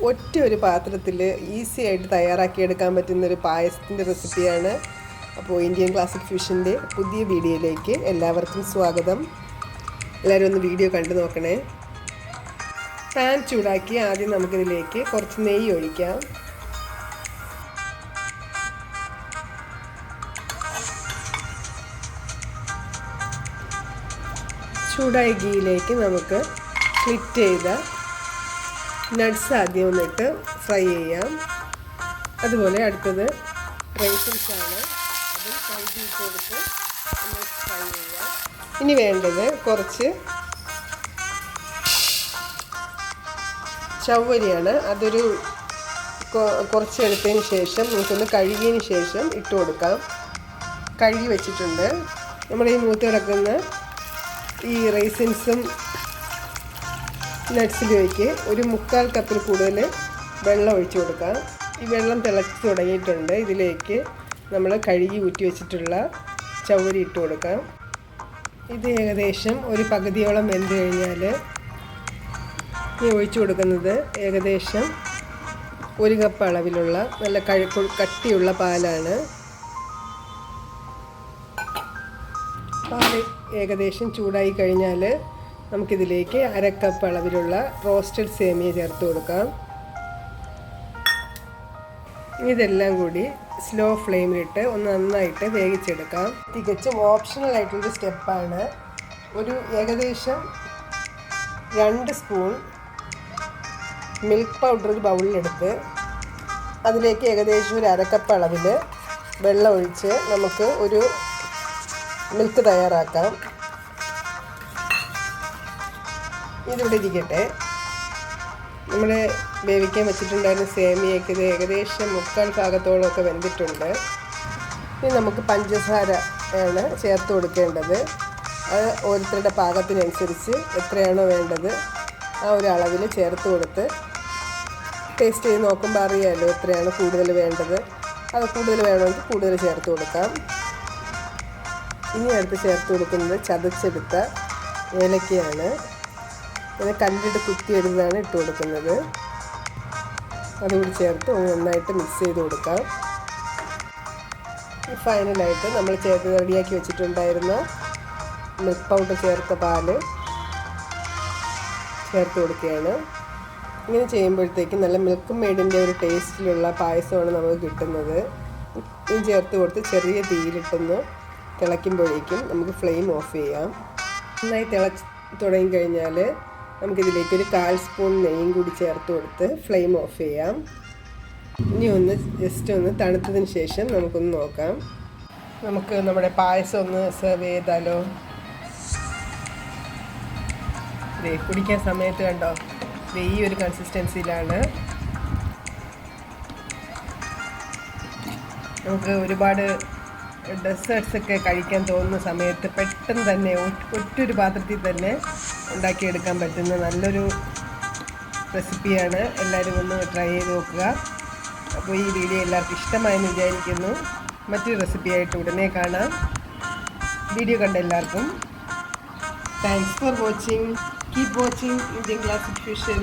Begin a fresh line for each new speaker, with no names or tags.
ഒറ്റ ഒരു പാത്രത്തിൽ ഈസി ആയിട്ട് തയ്യാറാക്കിയെടുക്കാൻ പറ്റുന്നൊരു പായസത്തിൻ്റെ റെസിപ്പിയാണ്. അപ്പോൾ ഇന്ത്യൻ ക്ലാസിക് ഫ്യൂഷൻ്റെ പുതിയ വീഡിയോയിലേക്ക് എല്ലാവർക്കും സ്വാഗതം. എല്ലാവരും ഒന്ന് വീഡിയോ കണ്ടു നോക്കണേ. പാൻ ചൂടാക്കി ആദ്യം നമുക്കിതിലേക്ക് കുറച്ച് നെയ്യ് ഒഴിക്കാം. ചൂടായ ഗീയിലേക്ക് നമുക്ക് സ്പ്ലിറ്റ് ചെയ്ത നട്ട്സ് ആദ്യം ഒന്നിട്ട് ഫ്രൈ ചെയ്യാം. അതുപോലെ അടുത്തത് റൈസിൻസ് ആണ്, അതും കഴുകിയിട്ട് കൊടുത്ത് ഒന്ന് ഫ്രൈ ചെയ്യാം. ഇനി വേണ്ടത് കുറച്ച് ചവ്വരിയാണ്. അതൊരു കുറച്ച് എടുത്തതിന് ശേഷം നമുക്കൊന്ന് കഴുകിയതിന് ശേഷം ഇട്ട് കൊടുക്കാം. കഴുകി വെച്ചിട്ടുണ്ട്. നമ്മുടെ ഈ മൂത്ത് കിടക്കുന്ന ഈ റൈസിൻസും നട്ട്സിലേക്ക് ഒരു 1/4 കപ്പിൽ കൂടുതൽ വെള്ളം ഒഴിച്ചു കൊടുക്കാം. ഈ വെള്ളം തിളച്ച് തുടങ്ങിയിട്ടുണ്ട്. ഇതിലേക്ക് നമ്മൾ കഴുകി ഊറ്റി വെച്ചിട്ടുള്ള ചവ്വരി ഇട്ട് കൊടുക്കാം. ഇത് ഏകദേശം ഒരു പകുതിയോളം വെന്ത് കഴിഞ്ഞാൽ ഈ ഒഴിച്ചു കൊടുക്കുന്നത് ഏകദേശം 1 കപ്പ് അളവിലുള്ള നല്ല കട്ടിയുള്ള പാലാണ്. പാല് ഏകദേശം ചൂടായി കഴിഞ്ഞാൽ നമുക്കിതിലേക്ക് 1/2 കപ്പ് അളവിലുള്ള റോസ്റ്റഡ് സേമിയ ചേർത്ത് കൊടുക്കാം. ഇതെല്ലാം കൂടി സ്ലോ ഫ്ലെയിമിലിട്ട് ഒന്ന് നന്നായിട്ട് വേവിച്ചെടുക്കാം. തികച്ചും ഓപ്ഷണൽ ആയിട്ടുള്ളൊരു സ്റ്റെപ്പാണ്. ഒരു ഏകദേശം 2 സ്പൂൺ മിൽക്ക് പൗഡർ ഒരു ബൗളിലെടുത്ത് അതിലേക്ക് ഏകദേശം ഒരു 1/2 കപ്പ് അളവിൽ വെള്ളം ഒഴിച്ച് നമുക്ക് ഒരു മിൽക്ക് തയ്യാറാക്കാം. ഇതിവിടെ ഇരിക്കട്ടെ. നമ്മൾ വേവിക്കാൻ വെച്ചിട്ടുണ്ടായിരുന്ന സേമിയയ്ക്ക് ഇത് ഏകദേശം 1/4 ഭാഗത്തോളമൊക്കെ വെന്തിട്ടുണ്ട്. ഇനി നമുക്ക് പഞ്ചസാര ആണ് ചേർത്ത് കൊടുക്കേണ്ടത്. അത് ഓരോരുത്തരുടെ പാകത്തിനനുസരിച്ച് എത്രയാണോ വേണ്ടത് ആ ഒരു അളവിൽ ചേർത്ത് കൊടുത്ത് ടേസ്റ്റ് ചെയ്ത് നോക്കുമ്പോൾ അറിയാമല്ലോ എത്രയാണ് കൂടുതൽ വേണ്ടത്. അത് കൂടുതൽ വേണമെങ്കിൽ കൂടുതൽ ചേർത്ത് കൊടുക്കാം. ഇനി അടുത്ത് ചേർത്ത് കൊടുക്കുന്നത് ചതച്ചെടുത്ത ഏലക്കയാണ്. ഇങ്ങനെ കല്ലിട്ട് കുത്തിയെടുത്താണ് ഇട്ട് കൊടുക്കുന്നത്. അതുകൂടി ചേർത്ത് നന്നായിട്ട് മിക്സ് ചെയ്ത് കൊടുക്കാം. ഫൈനലായിട്ട് നമ്മൾ ചേർത്ത് റെഡിയാക്കി വെച്ചിട്ടുണ്ടായിരുന്ന മിൽക്ക് പൗഡർ ചേർത്ത പാല് ചേർത്ത് കൊടുക്കുകയാണ്. ഇങ്ങനെ ചെയ്യുമ്പോഴത്തേക്കും നല്ല മിൽക്ക് മെയ്ഡിൻ്റെ ഒരു ടേസ്റ്റിലുള്ള പായസമാണ് നമുക്ക് കിട്ടുന്നത്. ഇത് ചേർത്ത് കൊടുത്ത് ചെറിയ തീയിലിട്ടൊന്ന് തിളയ്ക്കുമ്പോഴേക്കും നമുക്ക് ഫ്ലെയിം ഓഫ് ചെയ്യാം. നന്നായി തിളച്ച് തുടങ്ങിക്കഴിഞ്ഞാൽ നമുക്കിതിലേക്കൊരു 1/4 സ്പൂൺ നെയ്യും കൂടി ചേർത്ത് കൊടുത്ത് ഫ്ലെയിം ഓഫ് ചെയ്യാം. ഇനി ഒന്ന് ജസ്റ്റ് ഒന്ന് തണുത്തതിന് ശേഷം നമുക്കൊന്ന് നോക്കാം. നമുക്ക് നമ്മുടെ പായസം ഒന്ന് സെർവ് ചെയ്താലോ. കുടിക്കാൻ സമയത്ത് കണ്ടോ ഈ ഒരു കൺസിസ്റ്റൻസിയിലാണ്. നമുക്ക് ഒരുപാട് ഡെസേർട്ട്സൊക്കെ കഴിക്കാൻ തോന്നുന്ന സമയത്ത് പെട്ടെന്ന് തന്നെ ഒറ്റൊരു പാത്രത്തിൽ തന്നെ ഉണ്ടാക്കിയെടുക്കാൻ പറ്റുന്ന നല്ലൊരു റെസിപ്പിയാണ്. എല്ലാവരും ഒന്ന് ട്രൈ ചെയ്ത് നോക്കുക. അപ്പോൾ ഈ വീഡിയോ എല്ലാവർക്കും ഇഷ്ടമായെന്ന് വിചാരിക്കുന്നു. മറ്റൊരു റെസിപ്പിയായിട്ട് ഉടനെ കാണാം. വീഡിയോ കണ്ട എല്ലാവർക്കും thanks for watching. Keep watching Indian classic fusion.